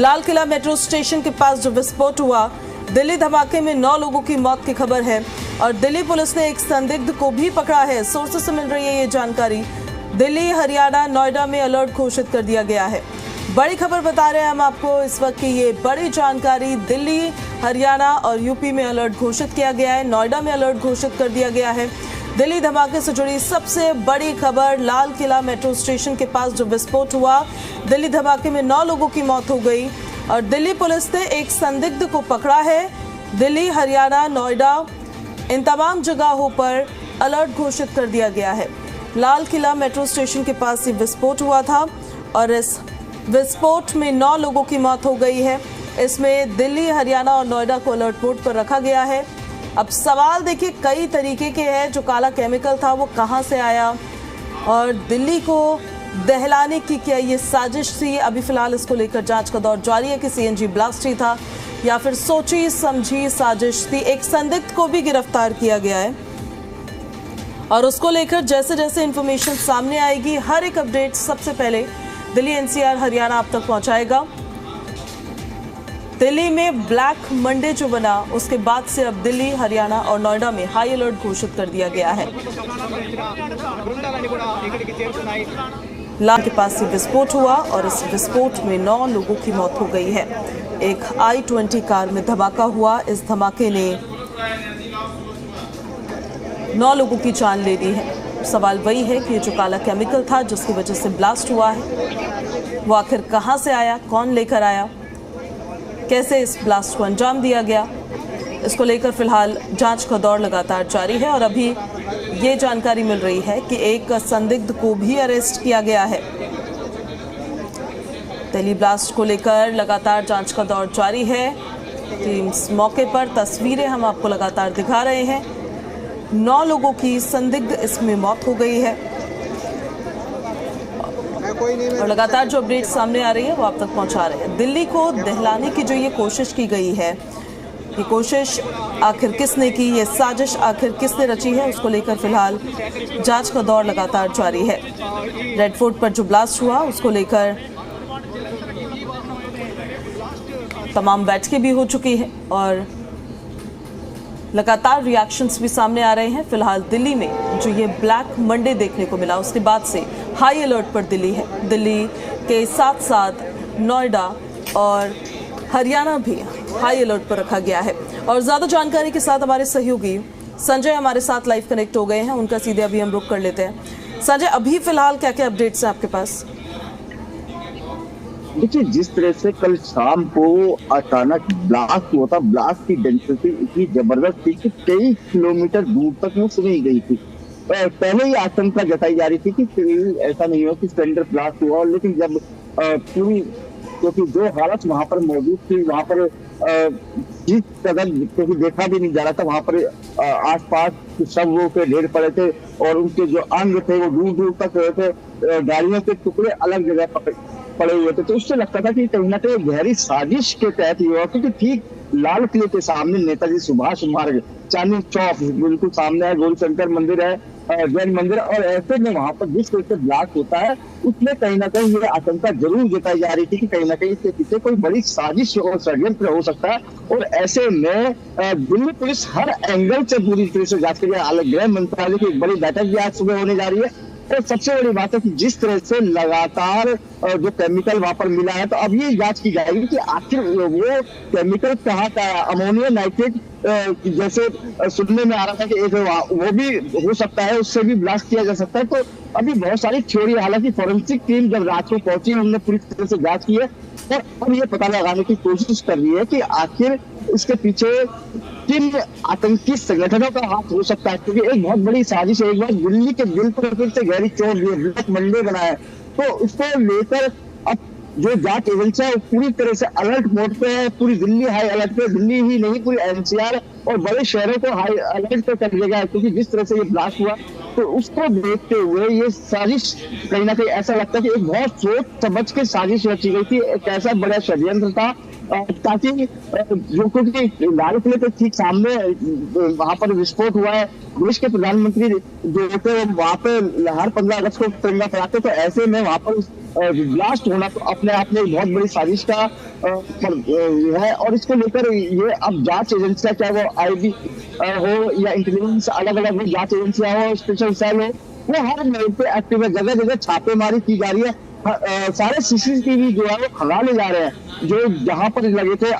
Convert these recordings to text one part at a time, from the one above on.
Lal Qila metro station के पास जो विस्फोट हुआ, दिल्ली धमाके में 9 लोगों की मौत की खबर है और दिल्ली पुलिस ने एक संदिग्ध को भी पकड़ा है। सोर्सेस से मिल रही है ये जानकारी। दिल्ली, हरियाणा, नोएडा में अलर्ट घोषित कर दिया गया है। बड़ी खबर बता रहे हैं हम आपको इस वक्त की ये बड़ी जानकारी। दिल्ली, हरियाणा और यूपी में अलर्ट घोषित किया गया है, नोएडा में अलर्ट घोषित कर दिया गया है। दिल्ली धमाके से जुड़ी सबसे बड़ी खबर, लाल किला मेट्रो स्टेशन के पास जो विस्फोट हुआ, दिल्ली धमाके में 9 लोगों की मौत हो गई और दिल्ली पुलिस ने एक संदिग्ध को पकड़ा है। दिल्ली, हरियाणा, नोएडा, इन तमाम जगहों पर अलर्ट घोषित कर दिया गया है। लाल किला मेट्रो स्टेशन के पास ये विस्फोट हुआ था और इस विस्फोट में 9 लोगों की मौत हो गई है। इसमें दिल्ली, हरियाणा और नोएडा को अलर्ट मोड पर रखा गया है। अब सवाल देखिए कई तरीके के हैं, जो काला केमिकल था वो कहां से आया और दिल्ली को दहलाने की क्या ये साजिश थी? अभी फिलहाल इसको लेकर जांच का दौर जारी है कि सीएनजी ब्लास्ट ही था या फिर सोची समझी साजिश थी। एक संदिग्ध को भी गिरफ्तार किया गया है और उसको लेकर जैसे जैसे इंफॉर्मेशन सामने आएगी, हर एक अपडेट सबसे पहले दिल्ली एनसीआर हरियाणा आप तक पहुंचाएगा। दिल्ली में ब्लैक मंडे जो बना, उसके बाद से अब दिल्ली, हरियाणा और नोएडा में हाई अलर्ट घोषित कर दिया गया है। लाल के पास ये विस्फोट हुआ और इस विस्फोट में 9 लोगों की मौत हो गई है। एक i20 कार में धमाका हुआ। इस धमाके ने 9 लोगों की जान ले ली है। सवाल वही है कि जो काला केमिकल था जिसकी वजह से ब्लास्ट हुआ है, वो आखिर कहां से आया, कौन लेकर आया, कैसे इस ब्लास्ट को अंजाम दिया गया, इसको लेकर फिलहाल जांच का दौर लगातार जारी है और अभी ये जानकारी मिल रही है कि एक संदिग्ध को भी अरेस्ट किया गया है। दिल्ली ब्लास्ट को लेकर लगातार जांच का दौर जारी है। टीम्स मौके पर, तस्वीरें हम आपको लगातार दिखा रहे हैं। 9 लोगों की संदिग्ध इसमें मौत हो गई है और लगातार जो अपडेट सामने आ रही है वो आप तक पहुंचा रहे हैं। दिल्ली को दहलाने की जो ये कोशिश की गई है, ये कोशिश आखिर किसने की, ये साजिश आखिर किसने रची है, उसको लेकर फिलहाल जांच का दौर लगातार जारी है। रेड फोर्ट पर जो ब्लास्ट हुआ उसको लेकर तमाम बैठकें भी हो चुकी है और लगातार रिएक्शंस भी सामने आ रहे हैं। फिलहाल दिल्ली में जो ये ब्लैक मंडे देखने को मिला, उसके बाद से हाई अलर्ट पर दिल्ली है। दिल्ली के साथ साथ नोएडा और हरियाणा भी हाई अलर्ट पर रखा गया है और ज़्यादा जानकारी के साथ हमारे सहयोगी संजय हमारे साथ लाइव कनेक्ट हो गए हैं। उनका सीधे अभी हम रुक कर लेते हैं। संजय, अभी फिलहाल क्या क्या अपडेट्स हैं आपके पास? देखिए, जिस तरह से कल शाम को अचानक ब्लास्ट हुआ था, ब्लास्ट की डेंसिटी इतनी जबरदस्त थी कि कई किलोमीटर दूर तक वो सुनी गई थी। पहले ही आशंका जताई जा रही थी कि ऐसा नहीं हो कि सिलेंडर ब्लास्ट हुआ, लेकिन जब पूरी क्योंकि जो हालत वहां पर मौजूद थी, वहां पर जिस कदर क्योंकि देखा भी नहीं जा रहा था, वहां पर आसपास शवों के ढेर पड़े थे और उनके जो अंग थे वो दूर दूर तक रहे थे। गाड़ियों के टुकड़े अलग जगह पड़े हुए थे, तो उससे लगता था कि कहीं ना कहीं गहरी साजिश के तहत हुआ, क्योंकि ठीक लाल किले के सामने नेताजी सुभाष मार्ग, चांदनी चौक बिल्कुल सामने है, गौरीशंकर मंदिर है, जैन मंदिर, और ऐसे में वहां पर जिस तरह से ब्लास्ट होता है उसमें कहीं ना कहीं ये आशंका जरूर जताई जा रही थी कि कहीं ना कहीं इसके पीछे कोई बड़ी साजिश और षड्यंत्र हो सकता है। और ऐसे में दिल्ली पुलिस हर एंगल से पूरी तरह से जांच के लिए गृह मंत्रालय की एक बड़ी बैठक भी आज सुबह होने जा रही है। और सबसे बड़ी बात है कि जिस तरह से लगातार जो केमिकल वहां पर मिला है, तो अब ये जांच की जाएगी कि आखिर वो केमिकल कहाँ का है। अमोनिया नाइट्रेट जैसे सुनने में आ रहा था कि एक वो भी हो सकता है, उससे भी ब्लास्ट किया जा सकता है। तो अभी बहुत सारी थ्योरी, हालांकि फॉरेंसिक टीम जब रात को पहुंची, हमने पूरी तरह से जांच की है और अब ये पता लगाने की कोशिश कर रही है कि आखिर इसके पीछे किन आतंकी संगठनों का हाथ हो सकता है, क्योंकि एक बहुत बड़ी साजिश है। एक बार दिल्ली के दिल पर फिर से गहरी चोट दी, ब्लैक मंडे बनाया, तो इसको लेकर अब जो जांच एजेंसी है पूरी तरह से अलर्ट मोड पे है। पूरी दिल्ली हाई अलर्ट पे, दिल्ली ही नहीं पूरी एनसीआर और बड़े शहरों को हाई अलर्ट पे कर दिया गया है, क्योंकि जिस तरह से ये ब्लास्ट हुआ तो उसको देखते हुए ये साजिश कहीं ना कहीं ऐसा लगता है कि एक बहुत सोच समझ के साजिश रची गई थी, एक ऐसा बड़ा षड्यंत्र था ताकि जो क्योंकि लाल किले के ठीक सामने वहां पर विस्फोट हुआ है। देश के प्रधानमंत्री जो होते हैं वहां पे हर 15 अगस्त को तिरंगा फहराते, तो ऐसे में वहां पर ब्लास्ट होना तो अपने आप में बहुत बड़ी साजिश का है। और इसको लेकर ये अब जांच एजेंसियां, चाहे वो आईबी हो या इंटेलिजेंस, अलग अलग जांच एजेंसियां हो, स्पेशल सेल हो, वो हर मोड़ पे एक्टिव है। जगह जगह छापेमारी की जा रही है। सारे सीसीटीवी जो है वो खंगाले जा रहे हैं जो जहां पर लगे थे।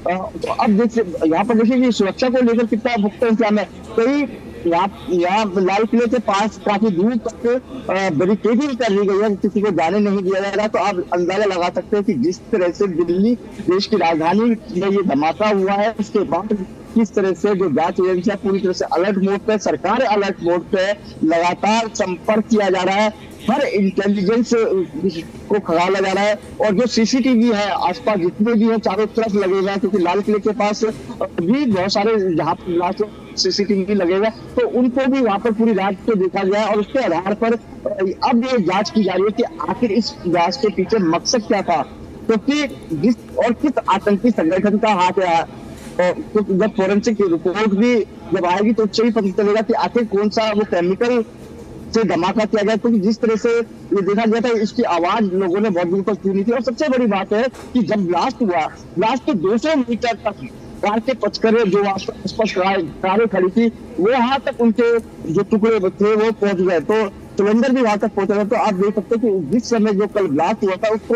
तो अब देखिए यहाँ पर देखिए कि सुरक्षा को लेकर कितना पुख्ता इंतजाम है। कई यहाँ लाल किले के पास काफी दूर तक बैरिकेडिंग कर दी गई है, किसी को जाने नहीं दिया जा रहा। तो आप अंदाजा लगा सकते हैं कि जिस तरह से दिल्ली देश की राजधानी में ये धमाका हुआ है, उसके बाद किस तरह से जो जांच एजेंसियां पूरी तरह से अलर्ट मोड पे, सरकार अलर्ट मोड पे, लगातार संपर्क किया जा रहा है, हर इंटेलिजेंस को खंगाला जा रहा है। और जो सीसीटीवी है आसपास जितने भी हैं चारों तरफ लगेगा, क्योंकि लाल किले के पास भी बहुत सारे जहाँ पर सीसीटीवी लगेगा, तो उनको भी वहां पर पूरी रात को देखा गया है। और उसके आधार पर अब ये जांच की जा रही है कि आखिर इस जांच के पीछे मकसद क्या था, क्योंकि किस आतंकी संगठन का हाथ है। तो जब फोरेंसिक रिपोर्ट भी जब आएगी तो उससे ही पता चलेगा कि आखिर कौन सा वो केमिकल से धमाका किया गया। क्योंकि जिस तरह से ये देखा गया था, इसकी आवाज लोगों ने बहुत दूर तक सुनी थी। और सबसे बड़ी बात है कि जब ब्लास्ट हुआ, ब्लास्ट के 200 मीटर तक कार के पचकरे जो आसपास कारें खड़ी थी, वो वहां तक उनके जो टुकड़े थे वो पहुंच गए। तो सिलेंडर भी वहां तक पहुंचा गया। तो आप देख सकते हैं कि जिस समय जो कल ब्लास्ट हुआ था उसको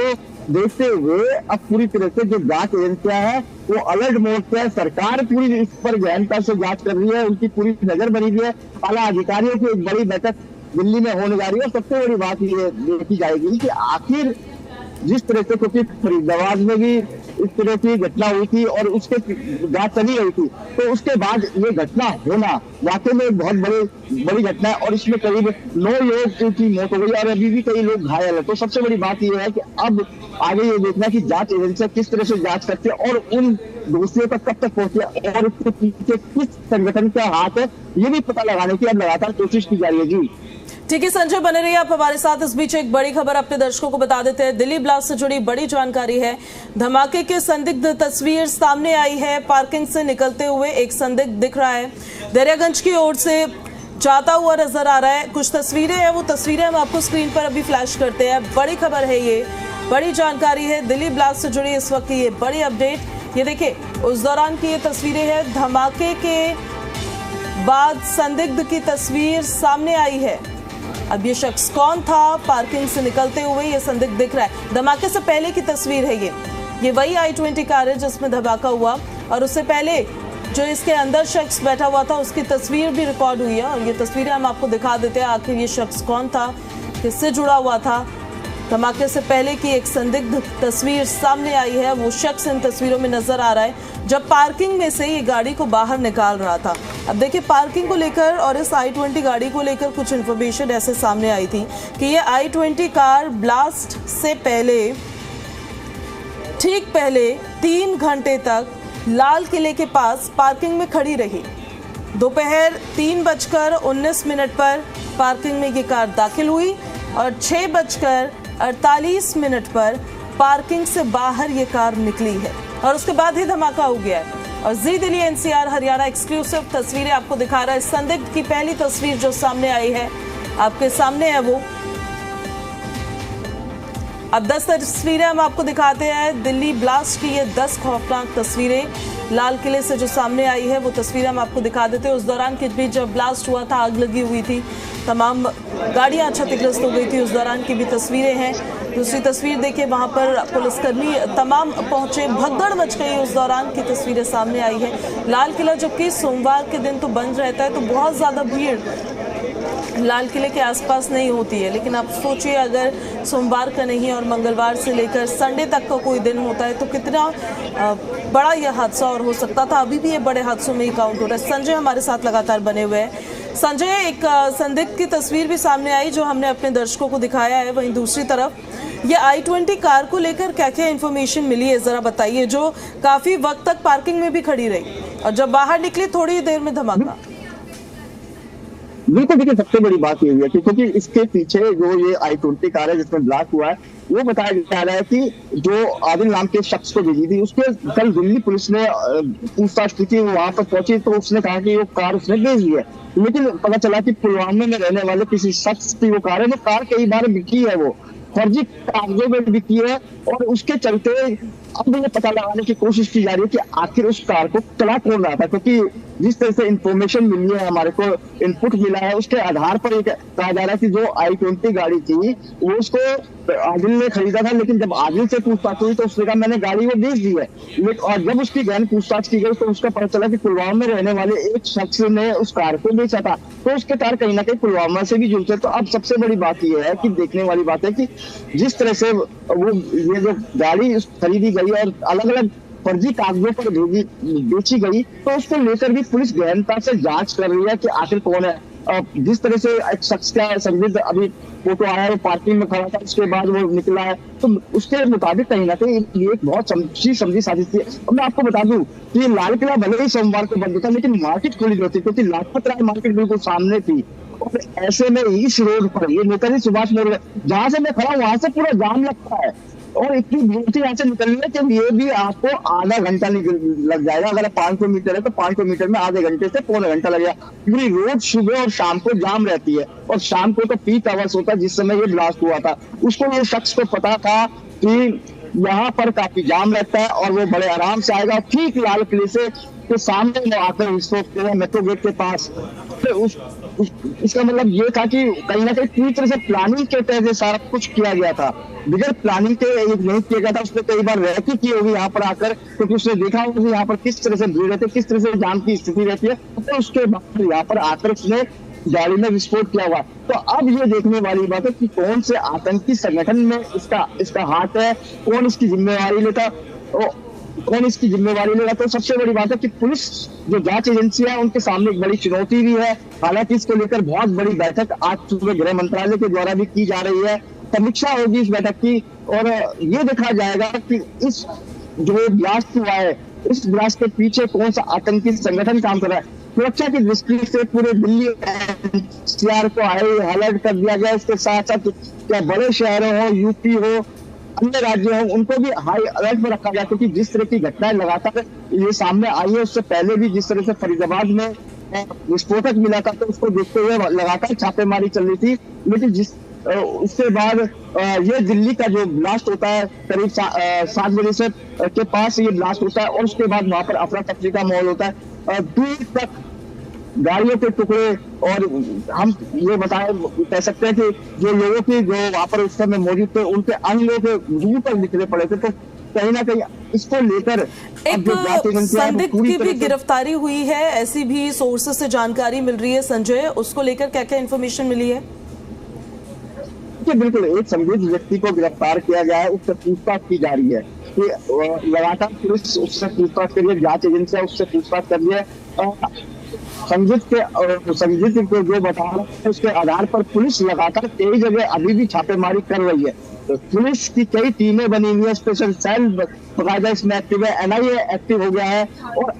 देखते हुए अब पूरी तरह से जो जांच एजेंसियां है वो अलर्ट मोड पे है। सरकार पूरी इस पर गहनता से जांच कर रही है, उनकी पूरी नजर बनी हुई है। आला अधिकारियों की एक बड़ी बैठक दिल्ली में होने जा रही है। और सबसे बड़ी बात ये देखी जाएगी कि आखिर जिस तरह से, क्योंकि फरीदाबाद में भी इस तरह की घटना हुई थी और उसके जांच चली गई थी, तो उसके बाद ये घटना होना वाकई में बहुत बड़ी घटना है। और इसमें करीब 9 लोग की मौत हो गई और अभी भी कई लोग घायल है। तो सबसे बड़ी बात यह है कि अब आगे ये देखना कि जांच एजेंसियां किस तरह से जांच करती है और उन दोषियों तक कब तक पहुंचे और उसके पीछे किस संगठन का हाथ है, ये भी पता लगाने की अब लगातार कोशिश की जा रही है। जी ठीक है संजय, बने रहिए आप हमारे साथ। इस बीच एक बड़ी खबर अपने दर्शकों को बता देते हैं। दिल्ली ब्लास्ट से जुड़ी बड़ी जानकारी है। धमाके की संदिग्ध तस्वीर सामने आई है। पार्किंग से निकलते हुए एक संदिग्ध दिख रहा है, दरियागंज की ओर से जाता हुआ नजर आ रहा है। कुछ तस्वीरें हैं, वो तस्वीरें हम आपको स्क्रीन पर अभी फ्लैश करते हैं। बड़ी खबर है, ये बड़ी जानकारी है। दिल्ली ब्लास्ट से जुड़ी इस वक्त की ये बड़ी अपडेट। ये देखिए उस दौरान की ये तस्वीरें हैं। धमाके के बाद संदिग्ध की तस्वीर सामने आई है। अब ये शख्स कौन था? पार्किंग से निकलते हुए ये संदिग्ध दिख रहा है। धमाके से पहले की तस्वीर है ये वही i20 कार है जिसमें धमाका हुआ और उससे पहले जो इसके अंदर शख्स बैठा हुआ था उसकी तस्वीर भी रिकॉर्ड हुई है। और ये तस्वीरें हम आपको दिखा देते हैं, आखिर ये शख्स कौन था, किससे जुड़ा हुआ था। धमाके से पहले की एक संदिग्ध तस्वीर सामने आई है। वो शख्स इन तस्वीरों में नजर आ रहा है जब पार्किंग में से ये गाड़ी को बाहर निकाल रहा था। अब देखिए पार्किंग को लेकर और इस i20 गाड़ी को लेकर कुछ इन्फॉर्मेशन ऐसे सामने आई थी कि ये i20 कार ब्लास्ट से ठीक पहले 3 घंटे तक लाल किले के पास पार्किंग में खड़ी रही। दोपहर 3:19 पर पार्किंग में ये कार दाखिल हुई और 6:48 पर पार्किंग से बाहर ये कार निकली है और उसके बाद ही धमाका हो गया है। और जी दिल्ली एनसीआर हरियाणा एक्सक्लूसिव तस्वीरें आपको दिखा रहा है। संदिग्ध की पहली तस्वीर जो सामने आई है आपके सामने है वो। अब 10 तस्वीरें हम आपको दिखाते हैं। दिल्ली ब्लास्ट की ये 10 खौफनाक तस्वीरें लाल किले से जो सामने आई है वो तस्वीरें हम आपको दिखा देते हैं। उस दौरान के बीच जब ब्लास्ट हुआ था आग लगी हुई थी, तमाम गाड़ियां क्षतिग्रस्त हो गई थी, उस दौरान की भी तस्वीरें हैं। दूसरी तस्वीर देखिए, वहां पर पुलिसकर्मी तमाम पहुंचे, भगदड़ मच गई, उस दौरान की तस्वीरें सामने आई है। लाल किला जबकि सोमवार के दिन तो बंद रहता है तो बहुत ज़्यादा भीड़ लाल किले के आसपास नहीं होती है, लेकिन आप सोचिए अगर सोमवार का नहीं और मंगलवार से लेकर संडे तक का कोई दिन होता है तो कितना बड़ा यह हादसा और हो सकता था। अभी भी ये बड़े हादसों में ही काउंट हो रहा है। संजय हमारे साथ लगातार बने हुए हैं। संजय, एक संदिग्ध की तस्वीर भी सामने आई जो हमने अपने दर्शकों को दिखाया है। वहीं दूसरी तरफ ये i20 कार को लेकर क्या क्या इन्फॉर्मेशन मिली है जरा बताइए, जो काफी वक्त तक पार्किंग में भी खड़ी रही और जब बाहर निकली थोड़ी देर में धमाका। बिल्कुल, देखिए सबसे बड़ी बात ये है क्योंकि इसके पीछे जो ये i20 कार है जिसमें ब्लास्ट हुआ है वो बताया जा रहा है कि जो आदिल नाम के शख्स को भेजी थी उसके कल दिल्ली पुलिस ने पूछताछ की थी। वहां पर पहुंची तो उसने कहा कि वो कार उसने भेज दी है, लेकिन पता चला कि पुलवामा में रहने वाले किसी शख्स की वो कार है। वो कार कई बार बिकी है वो फर्जी कागजों में बिकी है। और उसके चलते अब ये पता लगाने की कोशिश की जा रही है कि आखिर उस कार को चला कौन रहा था, क्योंकि जिस तरह से इंफॉर्मेशन मिली है, हमारे को इनपुट मिला है, उसके आधार पर ये कहा जा रहा है कि जो i20 गाड़ी थी वो उसको आदिल ने खरीदा था, लेकिन जब आदिल से पूछताछ हुई तो उसने कहा मैंने गाड़ी वो बेच दी है। और जब उसकी गहन पूछताछ की गई तो उसका पता चला कि पुलवामा में रहने वाले एक शख्स ने उस कार को बेचा था, तो उसके कार कहीं ना कहीं पुलवामा से भी जुड़ते। तो अब सबसे बड़ी बात यह है कि देखने वाली बात है कि जिस तरह से वो ये जो गाड़ी खरीदी गई और अलग अलग फर्जी कागजों पर बेची गई, तो उसको लेकर भी पुलिस गहनता से जांच कर रही है कि आखिर कौन है। जिस तरह से एक शख्स का संदिग्ध अभी फोटो आया है, वो पार्किंग में खड़ा था, उसके बाद वो निकला है, तो उसके मुताबिक कहीं ना कहीं ये एक बहुत समझी साजिश थी। अब मैं आपको बता दूं कि लाल किला भले ही सोमवार को बंद था, लेकिन मार्केट खुली होती, क्योंकि लाजपत राय मार्केट बिल्कुल सामने थी। और ऐसे में इस रोड पर, ये नेताजी सुभाष मोड़ जहां से मैं खड़ा हूँ वहां से पूरा जाम लगता है, और इतनी भीड़ थी यहाँ से निकलने कि ये भी आपको आधा घंटा लग जाएगा। अगर 500 मीटर है तो 500 मीटर में आधे घंटे से पौने घंटा लगेगा। पूरी रोड सुबह और शाम को जाम रहती है, और शाम को तो पीक आवर्स होता है जिस समय ये ब्लास्ट हुआ था। उसको ये शख्स को पता था कि यहाँ पर काफी जाम रहता है और वो बड़े आराम से आएगा। ठीक लाल किले से के सामने वो आकर इसको मेट्रो गेट के पास, तो इसका मतलब ये था कि कहीं ना कहीं पूरी तरह से प्लानिंग के तहत सारा कुछ किया गया था, बगैर प्लानिंग के नहीं किया गया था। उसने कई बार रैकी की होगी यहाँ पर आकर, क्योंकि उसने देखा होगा यहाँ पर किस तरह से भीड़ रहती है, किस तरह से जाम की स्थिति रहती है, तो उसके बाद यहाँ पर आकर उसने गाड़ी में विस्फोट किया हुआ। तो अब ये देखने वाली बात है कि कौन से आतंकी संगठन में इसका हाथ है, कौन इसकी जिम्मेवारी लेता, कौन इसकी जिम्मेवारी लेगा। तो सबसे बड़ी बात है कि पुलिस जो जांच एजेंसी है उनके सामने एक बड़ी चुनौती भी है। हालांकि इसको लेकर बहुत बड़ी बैठक आज सुबह गृह मंत्रालय के द्वारा भी की जा रही है, समीक्षा होगी इस बैठक की, और ये देखा जाएगा कि इस जो ब्लास्ट हुआ है, इस ब्लास्ट के पीछे कौन सा आतंकी संगठन काम कर रहा है। सुरक्षा की दृष्टि से पूरे दिल्ली एनसीआर को हाई अलर्ट कर दिया गया। इसके साथ साथ क्या बड़े शहरों हो, यूपी हो, अन्य राज्य हो, उनको भी हाई अलर्ट पर रखा गया, क्योंकि जिस तरह की घटनाएं लगातार ये सामने आई है, उससे पहले भी जिस तरह से फरीदाबाद में विस्फोटक मिला था, तो उसको देखते हुए लगातार छापेमारी चल रही थी। लेकिन उसके बाद ये दिल्ली का जो ब्लास्ट होता है करीब 7 बजे से के पास ये ब्लास्ट होता है, और उसके बाद वहां पर अफरा तफरी का माहौल होता है, दूर तक गाड़ियों के टुकड़े। और हम ये कह सकते हैं कि जो लोगों की जो वहां पर उस समय मौजूद थे उनके अंगों के मुंह पर निकले पड़े थे। तो कहीं ना कहीं इसको लेकर एक संदिग्ध की भी गिरफ्तारी हुई है, ऐसी भी सोर्सेस से जानकारी मिल रही है। संजय, उसको लेकर क्या क्या इन्फॉर्मेशन मिली है? बिल्कुल, एक संदिग्ध व्यक्ति को गिरफ्तार किया गया है, उससे पूछताछ की जा रही है कि लगातार पुलिस उससे पूछताछ कर रही है, जांच एजेंसियां उससे पूछताछ कर रही है। संदिग्ध को जो बता रहा है उसके आधार पर पुलिस लगातार कई जगह अभी भी छापेमारी कर रही है। तो पुलिस की कई टीमें बनी हुई है, स्पेशल सेल बकायदा इसमें एक्टिव है, एनआईए एक्टिव हो गया है, और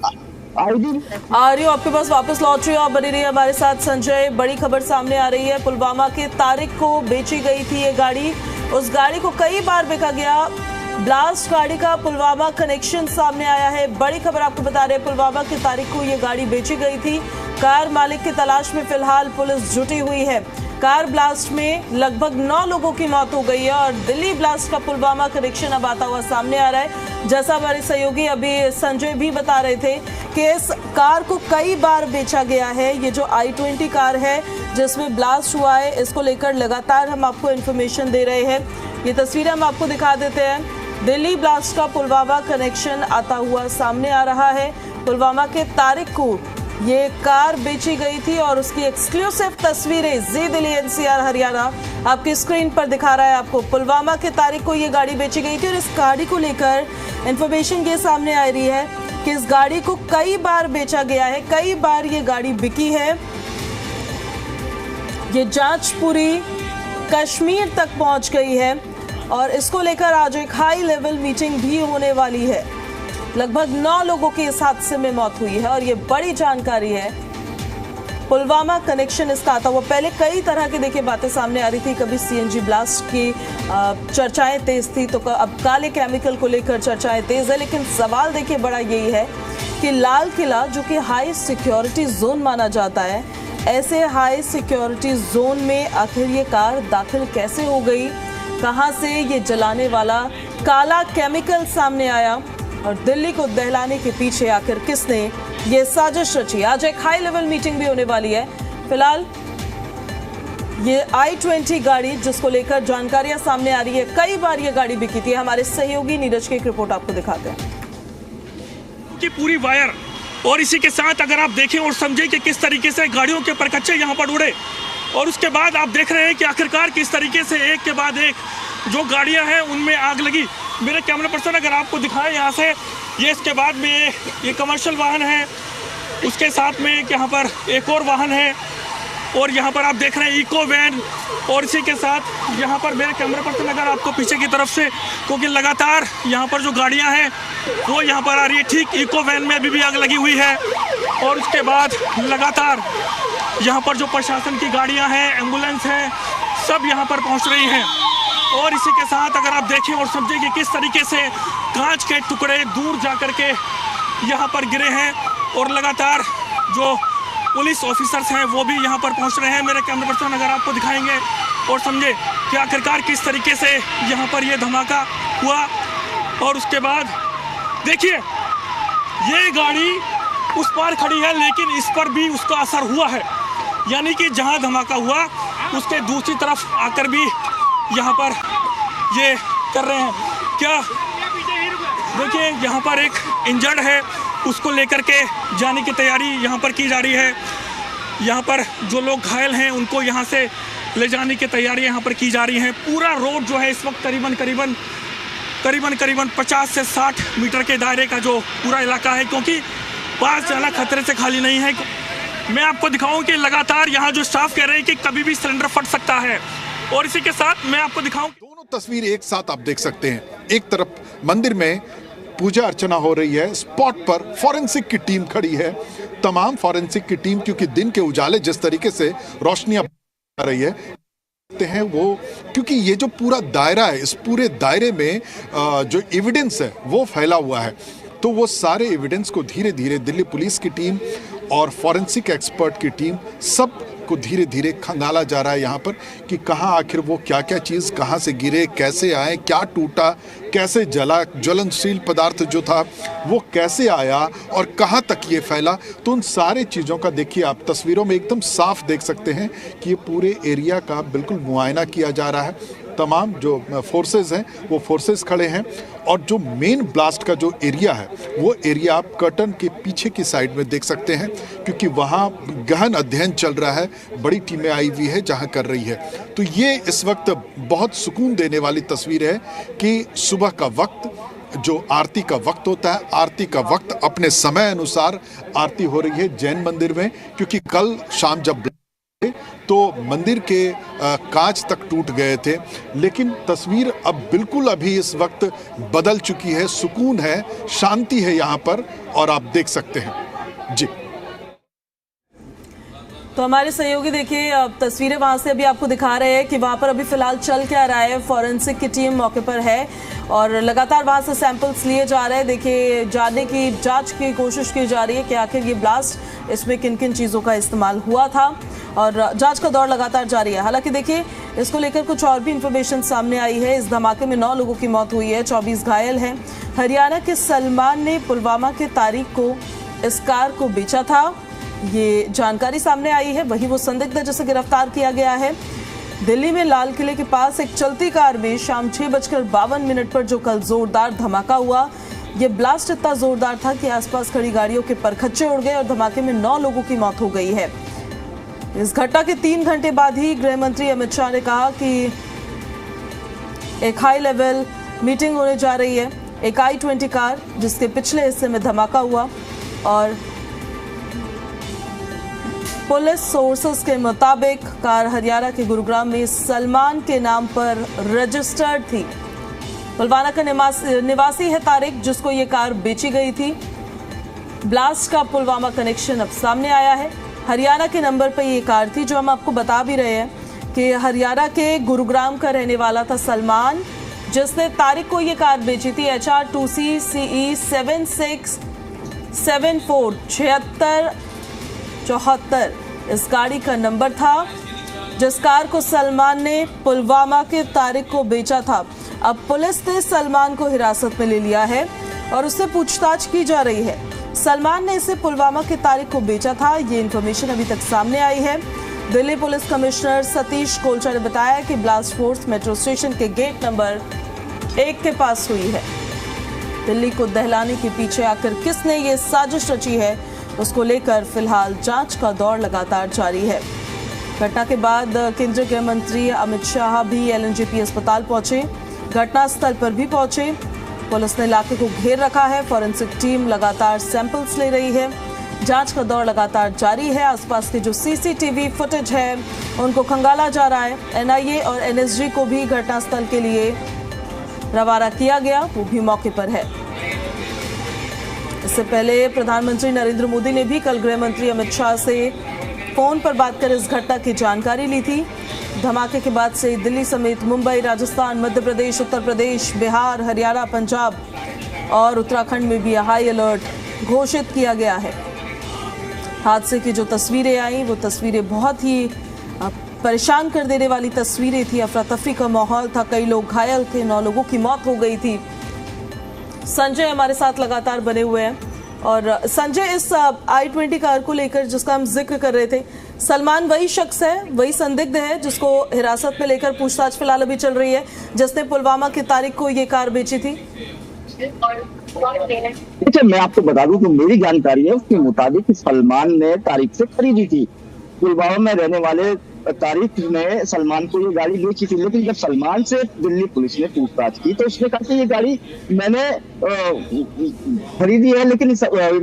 आर्यो आपके पास वापस लौट रही हो, आप बनी रही हमारे साथ। संजय, बड़ी खबर सामने आ रही है, पुलवामा के तारिक को बेची गई थी ये गाड़ी, उस गाड़ी को कई बार बिका गया। ब्लास्ट गाड़ी का पुलवामा कनेक्शन सामने आया है। बड़ी खबर आपको बता रहे हैं, पुलवामा की तारीख को ये गाड़ी बेची गई थी। कार मालिक की तलाश में फिलहाल पुलिस जुटी हुई है। कार ब्लास्ट में लगभग 9 लोगों की मौत हो गई है, और दिल्ली ब्लास्ट का पुलवामा कनेक्शन अब आता हुआ सामने आ रहा है। जैसा हमारे सहयोगी अभी संजय भी बता रहे थे कि इस कार को कई बार बेचा गया है। ये जो i20 कार है जिसमें ब्लास्ट हुआ है, इसको लेकर लगातार हम आपको इन्फॉर्मेशन दे रहे हैं। ये तस्वीरें हम आपको दिखा देते हैं। दिल्ली ब्लास्ट का पुलवामा कनेक्शन आता हुआ सामने आ रहा है। पुलवामा के तारिक को ये कार बेची गई थी, और उसकी एक्सक्लूसिव तस्वीरें जी दिल्ली एनसीआर हरियाणा आपकी स्क्रीन पर दिखा रहा है आपको। पुलवामा के तारिक को ये गाड़ी बेची गई थी, और इस गाड़ी को लेकर इंफॉर्मेशन ये सामने आ रही है कि इस गाड़ी को कई बार बेचा गया है, कई बार ये गाड़ी बिकी है। ये जांच पूरी कश्मीर तक पहुंच गई है, और इसको लेकर आज एक हाई लेवल मीटिंग भी होने वाली है। लगभग 9 लोगों की इस हादसे में मौत हुई है, और ये बड़ी जानकारी है। पुलवामा कनेक्शन इसका आता हुआ, पहले कई तरह की देखिए बातें सामने आ रही थी। कभी सीएनजी ब्लास्ट की चर्चाएं तेज थी, तो अब काले केमिकल को लेकर चर्चाएं तेज है। लेकिन सवाल देखिए बड़ा यही है कि लाल किला जो कि हाई सिक्योरिटी जोन माना जाता है, ऐसे हाई सिक्योरिटी जोन में आखिर ये कार दाखिल कैसे हो गई, कहां से ये जलाने वाला काला केमिकल सामने आया और दिल्ली को दहलाने के पीछे आखिर किसने ये साजिश रची। आज एक हाई लेवल मीटिंग भी होने वाली है। फिलहाल ये I-20 गाड़ी जिसको लेकर जानकारियां सामने आ रही है, कई बार ये गाड़ी बिकी थी। हमारे सहयोगी नीरज की एक रिपोर्ट आपको दिखाते हैं कि पूरी वायर और इसी के साथ अगर आप देखें और समझें कि किस तरीके से गाड़ियों के परखच्चे यहाँ पर उड़े और उसके बाद आप देख रहे हैं कि आखिरकार किस तरीके से एक के बाद एक जो गाड़ियां हैं उनमें आग लगी। मेरे कैमरा पर्सन अगर आपको दिखाएं यहाँ से, ये इसके बाद में ये कमर्शियल वाहन है, उसके साथ में यहाँ पर एक और वाहन है और यहाँ पर आप देख रहे हैं इको वैन और इसी के साथ यहाँ पर मेरे कैमरा पर्सन अगर आपको पीछे की तरफ से, क्योंकि लगातार यहाँ पर जो गाड़ियाँ हैं वो यहाँ पर आ रही है। ठीक इको वैन में अभी भी आग लगी हुई है और उसके बाद लगातार यहाँ पर जो प्रशासन की गाड़ियाँ हैं, एम्बुलेंस हैं, सब यहाँ पर पहुँच रही हैं। और इसी के साथ अगर आप देखें और समझें कि किस तरीके से कांच के टुकड़े दूर जा कर के यहाँ पर गिरे हैं और लगातार जो पुलिस ऑफिसर्स हैं वो भी यहाँ पर पहुँच रहे हैं। मेरे कैमरा पर्सन अगर आपको दिखाएंगे और समझे कि आखिरकार किस तरीके से यहाँ पर ये धमाका हुआ। और उसके बाद देखिए ये गाड़ी उस पार खड़ी है लेकिन इस पर भी उसका असर हुआ है, यानी कि जहाँ धमाका हुआ उसके दूसरी तरफ आकर भी यहाँ पर ये कर रहे हैं। क्या देखिए यहाँ पर एक इंजर्ड है, उसको लेकर के जाने की तैयारी यहाँ पर की जा रही है। यहाँ पर जो लोग घायल हैं उनको यहाँ से ले जाने की तैयारी यहाँ पर की जा रही है। पूरा रोड जो है इस वक्त करीबन 50 से 60 मीटर के दायरे का जो पूरा इलाका है, क्योंकि पास जाना खतरे से खाली नहीं है। मैं आपको दिखाऊं कि लगातार यहाँ जो स्टाफ कह रहे हैं कि कभी भी सिलेंडर फट सकता है। और इसी के साथ मैं आपको दिखाऊं, दोनों तस्वीर एक साथ आप देख सकते हैं। एक तरफ मंदिर में पूजा अर्चना हो रही है, स्पॉट पर फॉरेंसिक की टीम खड़ी है, तमाम फॉरेंसिक की टीम, क्योंकि दिन के उजाले जिस तरीके से रोशनियां आ रही है वो, क्योंकि ये जो पूरा दायरा है, इस पूरे दायरे में जो एविडेंस है वो फैला हुआ है, तो वो सारे एविडेंस को धीरे धीरे दिल्ली पुलिस की टीम और फॉरेंसिक एक्सपर्ट की टीम सब को धीरे धीरे खंगाला जा रहा है यहाँ पर कि कहाँ आखिर वो क्या क्या चीज़ कहाँ से गिरे, कैसे आए, क्या टूटा, कैसे जला, ज्वलनशील पदार्थ जो था वो कैसे आया और कहाँ तक ये फैला। तो उन सारे चीज़ों का देखिए आप तस्वीरों में एकदम साफ देख सकते हैं कि ये पूरे एरिया का बिल्कुल मुआयना किया जा रहा है। तमाम जो फोर्सेस हैं वो फोर्सेस खड़े हैं और जो मेन ब्लास्ट का जो एरिया है वो एरिया आप कर्टन के पीछे की साइड में देख सकते हैं, क्योंकि वहाँ गहन अध्ययन चल रहा है, बड़ी टीमें आई हुई है जहाँ कर रही है। तो ये इस वक्त बहुत सुकून देने वाली तस्वीर है कि सुबह का वक्त जो आरती का वक्त होता है, आरती का वक्त अपने समय अनुसार आरती हो रही है जैन मंदिर में, क्योंकि कल शाम जब तो मंदिर के कांच तक टूट गए थे, लेकिन तस्वीर अब बिल्कुल अभी इस वक्त बदल चुकी है, सुकून है, शांति है यहाँ पर और आप देख सकते हैं जी। तो हमारे सहयोगी देखिए तस्वीरें वहां से अभी आपको दिखा रहे हैं कि वहां पर अभी फिलहाल चल क्या रहा है। फॉरेंसिक की टीम मौके पर है और लगातार वहां से सैंपल्स लिए जा रहे हैं। देखिए जानने की जांच की कोशिश की जा रही है कि आखिर ये ब्लास्ट इसमें किन किन चीज़ों का इस्तेमाल हुआ था और जांच का दौर लगातार जारी है। हालांकि देखिए इसको लेकर कुछ और भी इंफॉर्मेशन सामने आई है। इस धमाके में 9 लोगों की मौत हुई है, 24 घायल हैं। हरियाणा के सलमान ने पुलवामा के तारीख को इस कार को बेचा था, ये जानकारी सामने आई है। वही वो संदिग्ध जिसे गिरफ्तार किया गया है। दिल्ली में लाल किले के पास एक चलती कार में शाम 6:52 पर जो कल जोरदार धमाका हुआ, ये ब्लास्ट इतना जोरदार था कि आसपास खड़ी गाड़ियों के परखच्चे उड़ गए और धमाके में 9 लोगों की मौत हो गई है। इस घटना के 3 घंटे बाद ही गृह मंत्री अमित शाह ने कहा कि एक हाई लेवल मीटिंग होने जा रही है। एक I-20 कार जिसके पिछले हिस्से में धमाका हुआ और पुलिस सोर्सेस के मुताबिक कार हरियाणा के गुरुग्राम में सलमान के नाम पर रजिस्टर्ड थी। पुलवामा का निवासी है तारिक, जिसको ये कार बेची गई थी। ब्लास्ट का पुलवामा कनेक्शन अब सामने आया है। हरियाणा के नंबर पर ये कार थी, जो हम आपको बता भी रहे हैं कि हरियाणा के गुरुग्राम का रहने वाला था सलमान, जिसने तारिक को ये कार बेची थी। HR2C CE 7674 7674 इस गाड़ी का नंबर था, जिस कार को सलमान ने पुलवामा के तारिक को बेचा था। अब पुलिस ने सलमान को हिरासत में ले लिया है और उससे पूछताछ की जा रही है। सलमान ने इसे पुलवामा के तारिक को बेचा था, ये इन्फॉर्मेशन अभी तक सामने आई है। दिल्ली पुलिस कमिश्नर सतीश कोलचा ने बताया कि ब्लास्ट फोर्स मेट्रो स्टेशन के गेट नंबर 1 के पास हुई है। दिल्ली को दहलाने के पीछे आकर किसने ये साजिश रची है, उसको लेकर फिलहाल जांच का दौर लगातार जारी है। घटना के बाद केंद्रीय गृह मंत्री अमित शाह भी एलएनजेपी अस्पताल पहुंचे, घटनास्थल पर भी पहुंचे। पुलिस ने इलाके को घेर रखा है, फॉरेंसिक टीम लगातार सैंपल्स ले रही है, जांच का दौर लगातार जारी है। आसपास के जो सीसीटीवी फुटेज है उनको खंगाला जा रहा है। एनआईए और एनएसजी को भी घटनास्थल के लिए रवाना किया गया, वो भी मौके पर है। इससे पहले प्रधानमंत्री नरेंद्र मोदी ने भी कल गृह मंत्री अमित शाह से फोन पर बात कर इस घटना की जानकारी ली थी। धमाके के बाद से दिल्ली समेत मुंबई, राजस्थान, मध्य प्रदेश, उत्तर प्रदेश, बिहार, हरियाणा, पंजाब और उत्तराखंड में भी हाई अलर्ट घोषित किया गया है। हादसे की जो तस्वीरें आई वो तस्वीरें बहुत ही परेशान कर देने वाली तस्वीरें थी। अफरा तफरी का माहौल था, कई लोग घायल थे, 9 लोगों की मौत हो गई थी। संजय हमारे साथ लगातार बने हुए हैं और संजय, इस i20 कार को लेकर जिसका हम जिक्र कर रहे थे, सलमान वही शख्स है, वही संदिग्ध है जिसको हिरासत में लेकर पूछताछ फिलहाल अभी चल रही है, जिसने पुलवामा की तारीख को ये कार बेची थी। अच्छा, मैं आपको बता दूं कि मेरी जानकारी है उसके मुताबिक सलमान ने तारीख से खरीदी थी। पुलवामा में रहने वाले तारिक ने सलमान को ये गाड़ी बेची थी, लेकिन जब सलमान से दिल्ली पुलिस ने पूछताछ की तो उसने कहा कि ये गाड़ी मैंने खरीदी है, लेकिन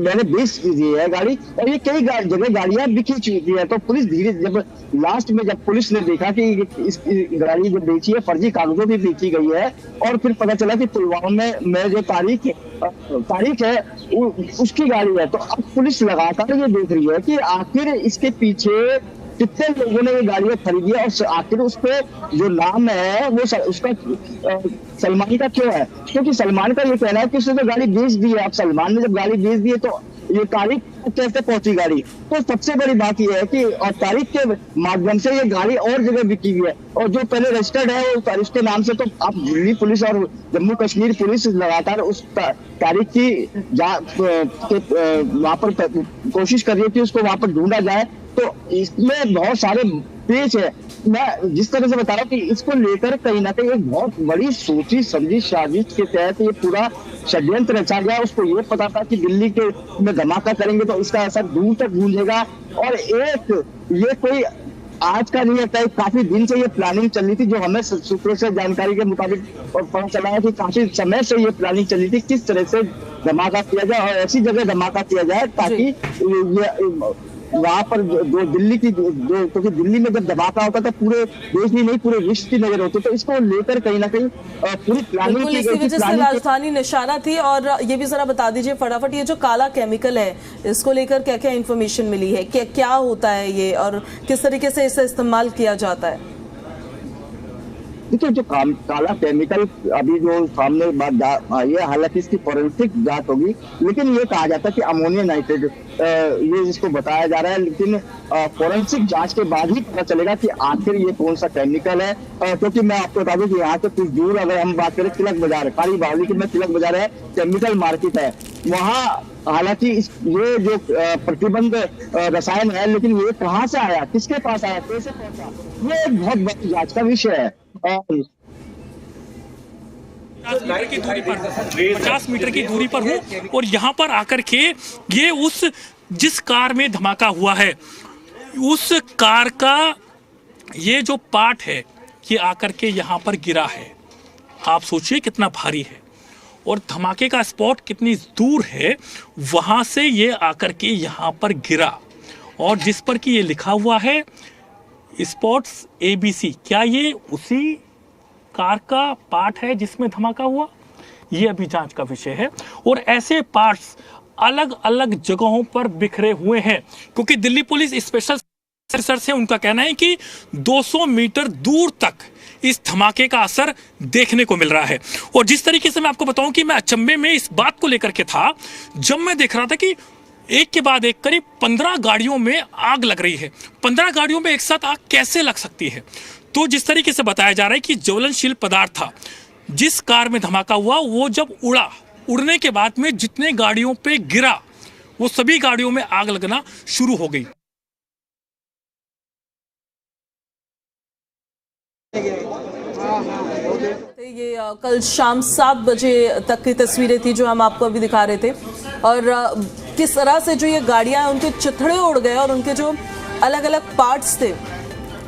मैंने बेच दी है गाड़ी, और ये कई जगह गाड़ियां बिकी चुकी है। तो पुलिस धीरे जब लास्ट में जब पुलिस ने देखा कि इस गाड़ी जो बेची है फर्जी कागजों भी बेची गई है, और फिर पता चला कि पुलवामा में जो तारीख है उसकी गाड़ी है। तो अब पुलिस लगातार ये देख रही है कि आखिर इसके पीछे कितने लोगों ने ये गाड़ियां खरीदी है और आखिर उस पे जो नाम है वो उसका सलमान का क्यों है, क्योंकि सलमान का ये कहना है कि उसने तो गाड़ी बेच दी है। अब सलमान ने जब गाड़ी बेच दी है तो ये तारीख कैसे पहुंची गाड़ी। तो सबसे बड़ी बात यह है कि और तारीख के माध्यम से ये गाड़ी और जगह बिकी हुई है, और जो पहले रजिस्टर्ड है वो तारीख के नाम से, तो अब दिल्ली पुलिस और जम्मू कश्मीर पुलिस लगातार उस तारीख की वहां पर कोशिश कर रही है कि उसको वहां पर ढूंढा जाए। तो इसमें बहुत सारे पेच है। मैं जिस तरह से बता रहा हूँ कि इसको लेकर कहीं ना कहीं एक बहुत बड़ी सोची समझी साजिश के तहत ये पूरा षड्यंत्र रचा गया। उसको ये पता था कि दिल्ली के में धमाका करेंगे तो इसका असर दूर तक गूंजेगा, और एक ये कोई आज का नहीं है, काफी दिन से ये प्लानिंग चल रही थी। जो हमें सूत्रों से जानकारी के मुताबिक पता चला है कि काफी समय से ये प्लानिंग चल रही थी किस तरह से धमाका किया जाए और ऐसी जगह धमाका किया जाए ताकि वहां पर जो दिल्ली की क्योंकि दिल्ली में जब धमाका होता था पूरे देश में नहीं पूरे विश्व की नजर होती, तो इसको लेकर कहीं ना कहीं पूरी प्लानिंग की गई थी। राजधानी निशाना थी। और ये भी जरा बता दीजिए फटाफट, ये जो काला केमिकल है इसको लेकर क्या क्या इन्फॉर्मेशन मिली है, क्या होता है ये और किस तरीके से इसे इस्तेमाल किया जाता है? देखिए, जो काला केमिकल अभी जो सामने बात आई है, हालांकि इसकी फॉरेंसिक जांच होगी, लेकिन ये कहा जाता है कि अमोनिया नाइट्रेट ये जिसको बताया जा रहा है, लेकिन फॉरेंसिक जांच के बाद ही पता चलेगा कि आखिर ये कौन सा केमिकल है। क्योंकि मैं आपको बता दूं कि यहाँ से कुछ दूर अगर हम बात करें तिलक बाजार, खाली बावली में तिलक बाजार है, केमिकल मार्केट है, वहाँ हालांकि ये जो प्रतिबंध रसायन है, लेकिन ये कहाँ से आया, किसके पास आया, कैसे पहुंचा, ये एक बहुत बड़ी जांच का विषय है। 50 मीटर की दूरी पर हूँ और यहाँ पर आकर के ये उस जिस कार में धमाका हुआ है उस कार का ये जो पार्ट है ये आकर के यहाँ पर गिरा है। आप सोचिए कितना भारी है और धमाके का स्पॉट कितनी दूर है, वहां से ये आकर के यहाँ पर गिरा, और जिस पर कि ये लिखा हुआ है स्पॉट्स ABC। क्या ये उसी कार का पार्ट है जिसमें धमाका हुआ? ये अभी जांच का विषय है। और ऐसे पार्ट्स अलग अलग जगहों पर बिखरे हुए हैं, क्योंकि दिल्ली पुलिस स्पेशल सर्च से उनका कहना है कि 200 मीटर दूर तक इस धमाके का असर देखने को मिल रहा है। और जिस तरीके से मैं आपको बताऊं कि मैं अचंभे में इस बात को लेकर के था जब मैं देख रहा था कि एक के बाद एक करीब 15 गाड़ियों में आग लग रही है। 15 गाड़ियों में एक साथ आग कैसे लग सकती है? तो जिस तरीके से बताया जा रहा है कि ज्वलनशील पदार्थ था, जिस कार में धमाका हुआ वो जब उड़ने के बाद में जितने गाड़ियों पे गिरा वो सभी गाड़ियों में आग लगना शुरू हो गई। ये कल शाम 7 बजे तक की तस्वीरें थी जो हम आपको अभी दिखा रहे थे, और किस तरह से जो ये गाड़ियां हैं उनके चिथड़े उड़ गए और उनके जो अलग अलग पार्ट्स थे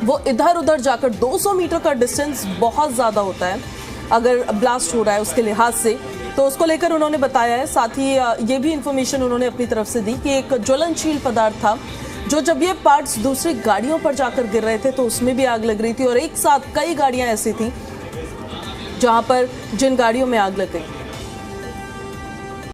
वो इधर उधर जाकर 200 मीटर का डिस्टेंस बहुत ज़्यादा होता है अगर ब्लास्ट हो रहा है उसके लिहाज से, तो उसको लेकर उन्होंने बताया है। साथ ही ये भी इंफॉर्मेशन उन्होंने अपनी तरफ से दी कि एक ज्वलनशील पदार्थ था जो जब ये पार्ट्स दूसरी गाड़ियों पर जाकर गिर रहे थे तो उसमें भी आग लग रही थी, और एक साथ कई गाड़ियां ऐसी थी जिन गाड़ियों में आग लग गई।